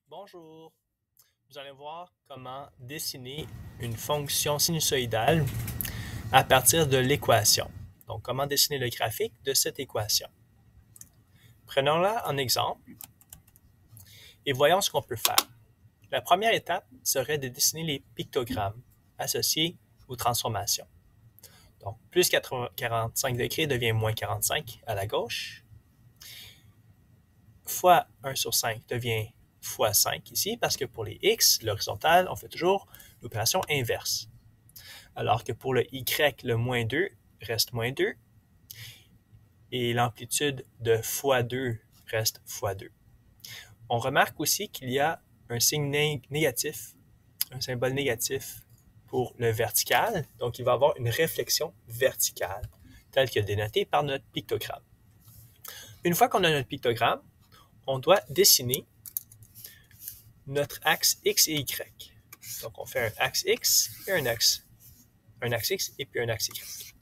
Bonjour, nous allons voir comment dessiner une fonction sinusoïdale à partir de l'équation. Donc, comment dessiner le graphique de cette équation. Prenons-la en exemple et voyons ce qu'on peut faire. La première étape serait de dessiner les pictogrammes associés aux transformations. Donc, plus 45 degrés devient moins 45 à la gauche. Fois 1 sur 5 devient fois 5 ici, parce que pour les x, l'horizontale, on fait toujours l'opération inverse. Alors que pour le y, le moins 2 reste moins 2, et l'amplitude de fois 2 reste fois 2. On remarque aussi qu'il y a un signe négatif, un symbole négatif pour le vertical, donc il va y avoir une réflexion verticale, telle que dénotée par notre pictogramme. Une fois qu'on a notre pictogramme, on doit dessiner notre axe X et Y. Donc, on fait un axe X et un axe X et puis un axe Y.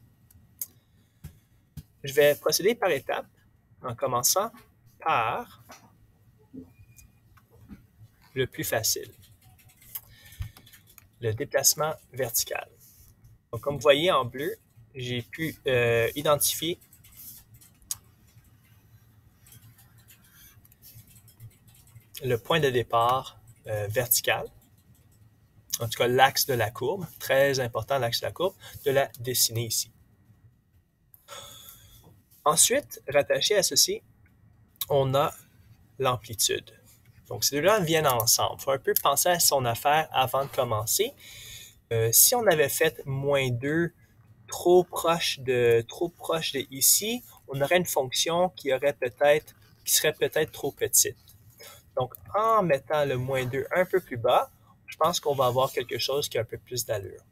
Je vais procéder par étapes en commençant par le plus facile, le déplacement vertical. Donc, comme vous voyez en bleu, j'ai pu identifier le point de départ vertical, en tout cas l'axe de la courbe, très important l'axe de la courbe, de la dessiner ici. Ensuite, rattaché à ceci, on a l'amplitude. Donc, ces deux-là viennent ensemble. Il faut un peu penser à son affaire avant de commencer. Si on avait fait moins 2 trop proche de ici, on aurait une fonction qui serait peut-être trop petite. Donc, en mettant le moins 2 un peu plus bas, je pense qu'on va avoir quelque chose qui a un peu plus d'allure,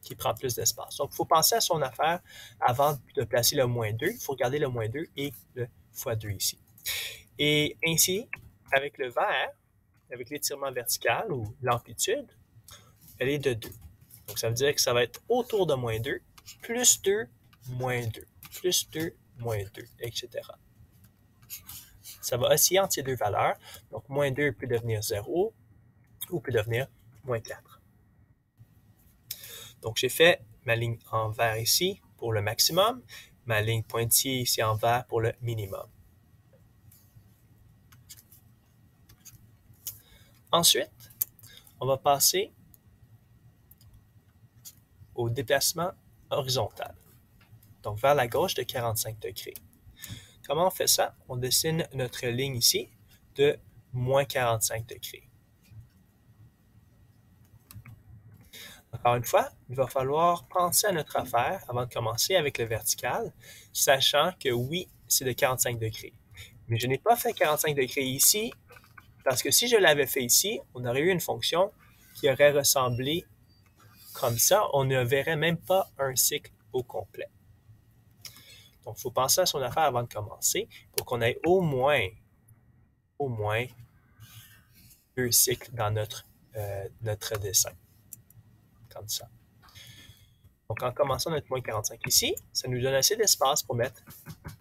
qui prend plus d'espace. Donc, il faut penser à son affaire avant de placer le moins 2. Il faut regarder le moins 2 et le fois 2 ici. Et ainsi, avec le vert, avec l'étirement vertical ou l'amplitude, elle est de 2. Donc, ça veut dire que ça va être autour de moins 2, plus 2, moins 2, plus 2, moins 2, etc. Ça va osciller entre ces deux valeurs. Donc, moins 2 peut devenir 0 ou peut devenir moins 4. Donc, j'ai fait ma ligne en vert ici pour le maximum, ma ligne pointillée ici en vert pour le minimum. Ensuite, on va passer au déplacement horizontal, donc vers la gauche de 45 degrés. Comment on fait ça? On dessine notre ligne ici de moins 45 degrés. Encore une fois, il va falloir penser à notre affaire avant de commencer avec le vertical, sachant que oui, c'est de 45 degrés. Mais je n'ai pas fait 45 degrés ici, parce que si je l'avais fait ici, on aurait eu une fonction qui aurait ressemblé comme ça. On ne verrait même pas un cycle au complet. Donc, il faut penser à son affaire avant de commencer pour qu'on ait au moins 2 cycles dans notre dessin. Comme ça. Donc, en commençant notre moins 45 ici, ça nous donne assez d'espace pour mettre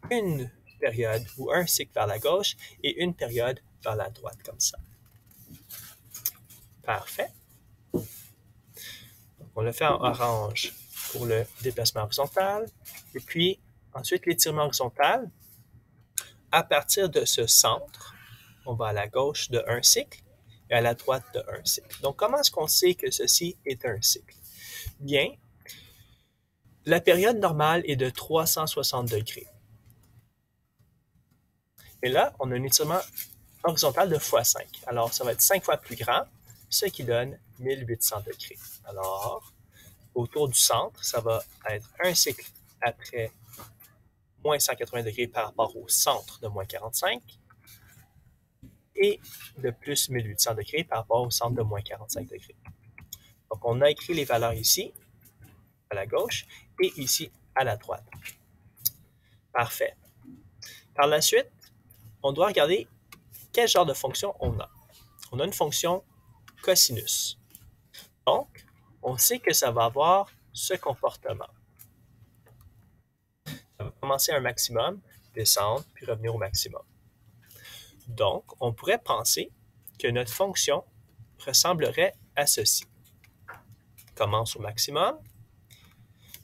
une période ou un cycle vers la gauche et une période vers la droite, comme ça. Parfait. Donc, on le fait en orange pour le déplacement horizontal. Et puis, ensuite, l'étirement horizontal. À partir de ce centre, on va à la gauche de un cycle et à la droite de un cycle. Donc, comment est-ce qu'on sait que ceci est un cycle? Bien, la période normale est de 360 degrés. Et là, on a un étirement horizontal de x5. Alors, ça va être 5 fois plus grand, ce qui donne 1800 degrés. Alors, autour du centre, ça va être un cycle après moins 180 degrés par rapport au centre de moins 45 et de plus 1800 degrés par rapport au centre de moins 45 degrés. Donc, on a écrit les valeurs ici, à la gauche, et ici, à la droite. Parfait. Par la suite, on doit regarder quel genre de fonction on a. On a une fonction cosinus. Donc, on sait que ça va avoir ce comportement. Ça va commencer à un maximum, descendre, puis revenir au maximum. Donc, on pourrait penser que notre fonction ressemblerait à ceci. Commence au maximum,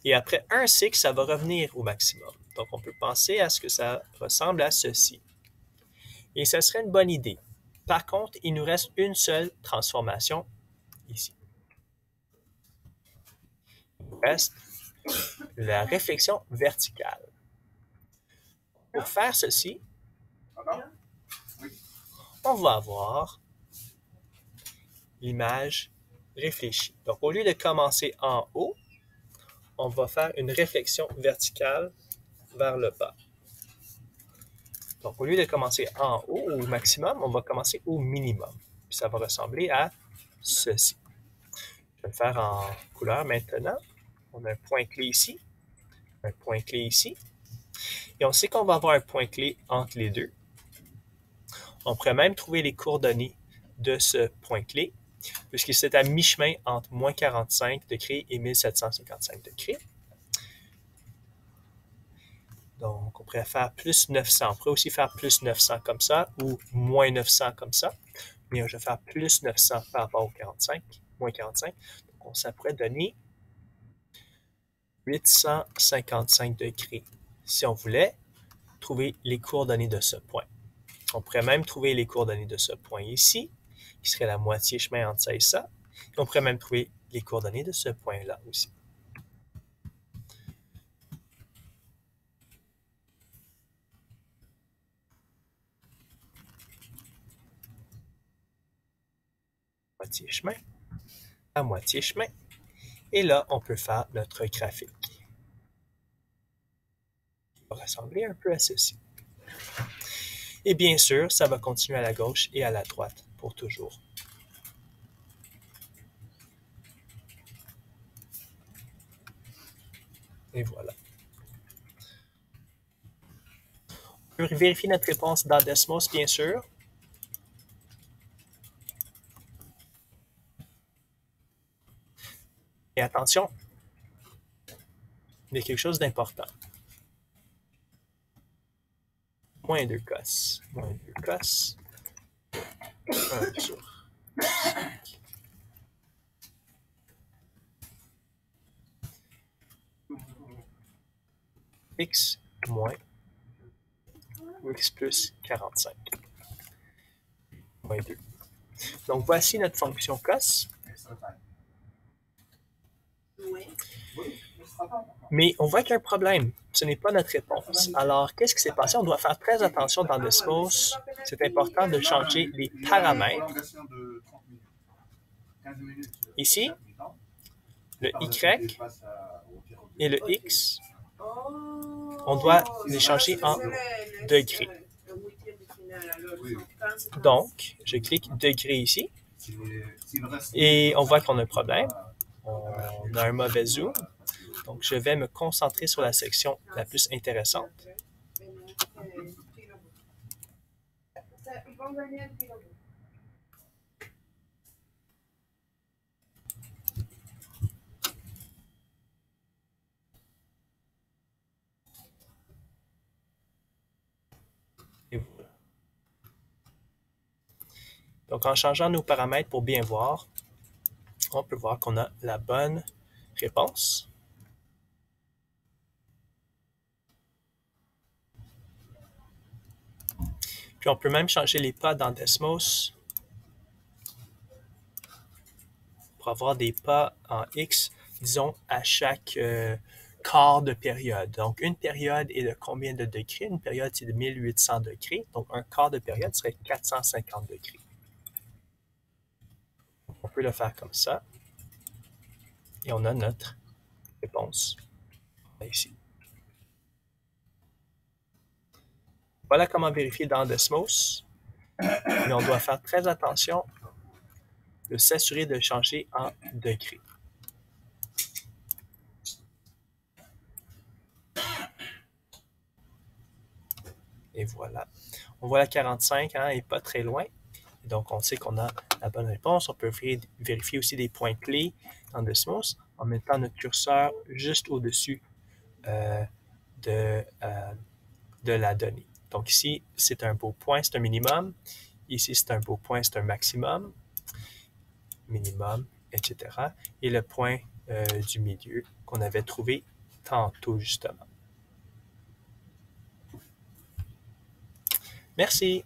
et après un cycle, ça va revenir au maximum. Donc, on peut penser à ce que ça ressemble à ceci. Et ce serait une bonne idée. Par contre, il nous reste une seule transformation ici. Il nous reste la réflexion verticale. Pour faire ceci, on va avoir l'image réfléchie. Donc, au lieu de commencer en haut, on va faire une réflexion verticale vers le bas. Donc, au lieu de commencer en haut, au maximum, on va commencer au minimum. Puis ça va ressembler à ceci. Je vais le faire en couleur maintenant. On a un point clé ici, un point clé ici. Et on sait qu'on va avoir un point clé entre les deux. On pourrait même trouver les coordonnées de ce point clé, puisque c'est à mi-chemin entre moins 45 degrés et 1755 degrés. Donc, on pourrait faire plus 900. On pourrait aussi faire plus 900 comme ça ou moins 900 comme ça. Mais je vais faire plus 900 par rapport au 45, moins 45. Donc, ça pourrait donner 855 degrés si on voulait trouver les coordonnées de ce point. On pourrait même trouver les coordonnées de ce point ici, qui serait la moitié chemin entre ça et ça. Et on pourrait même trouver les coordonnées de ce point-là aussi. Moitié chemin, à moitié chemin. Et là, on peut faire notre graphique. Il va ressembler un peu à ceci. Et bien sûr, ça va continuer à la gauche et à la droite pour toujours. Et voilà. On peut vérifier notre réponse dans Desmos, bien sûr. Et attention, il y a quelque chose d'important. Moins 2 cos. Moins 2 cos. 1 sur x moins ou x plus 45. Moins 2. Donc, voici notre fonction cos. Mais on voit qu'il y a un problème. Ce n'est pas notre réponse. Alors, qu'est-ce qui s'est passé? On doit faire très attention dans Desmos. C'est important de changer les paramètres. Ici, le y et le x, on doit les changer en degrés. Donc, je clique degré ici et on voit qu'on a un problème. On a un mauvais zoom. Donc, je vais me concentrer sur la section la plus intéressante. Et voilà. Donc, en changeant nos paramètres pour bien voir, on peut voir qu'on a la bonne réponse. Puis on peut même changer les pas dans Desmos pour avoir des pas en X, disons, à chaque quart de période. Donc, une période est de combien de degrés? Une période, c'est de 1800 degrés. Donc, un quart de période serait 450 degrés. On peut le faire comme ça. Et on a notre réponse ici. Voilà comment vérifier dans Desmos. Mais on doit faire très attention de s'assurer de changer en degrés. Et voilà. On voit la 45, hein, elle n'est pas très loin. Donc, on sait qu'on a la bonne réponse. On peut vérifier aussi des points clés dans Desmos en mettant notre curseur juste au-dessus de la donnée. Donc ici, c'est un beau point, c'est un minimum. Ici, c'est un beau point, c'est un maximum, minimum, etc. Et le point du milieu qu'on avait trouvé tantôt, justement. Merci.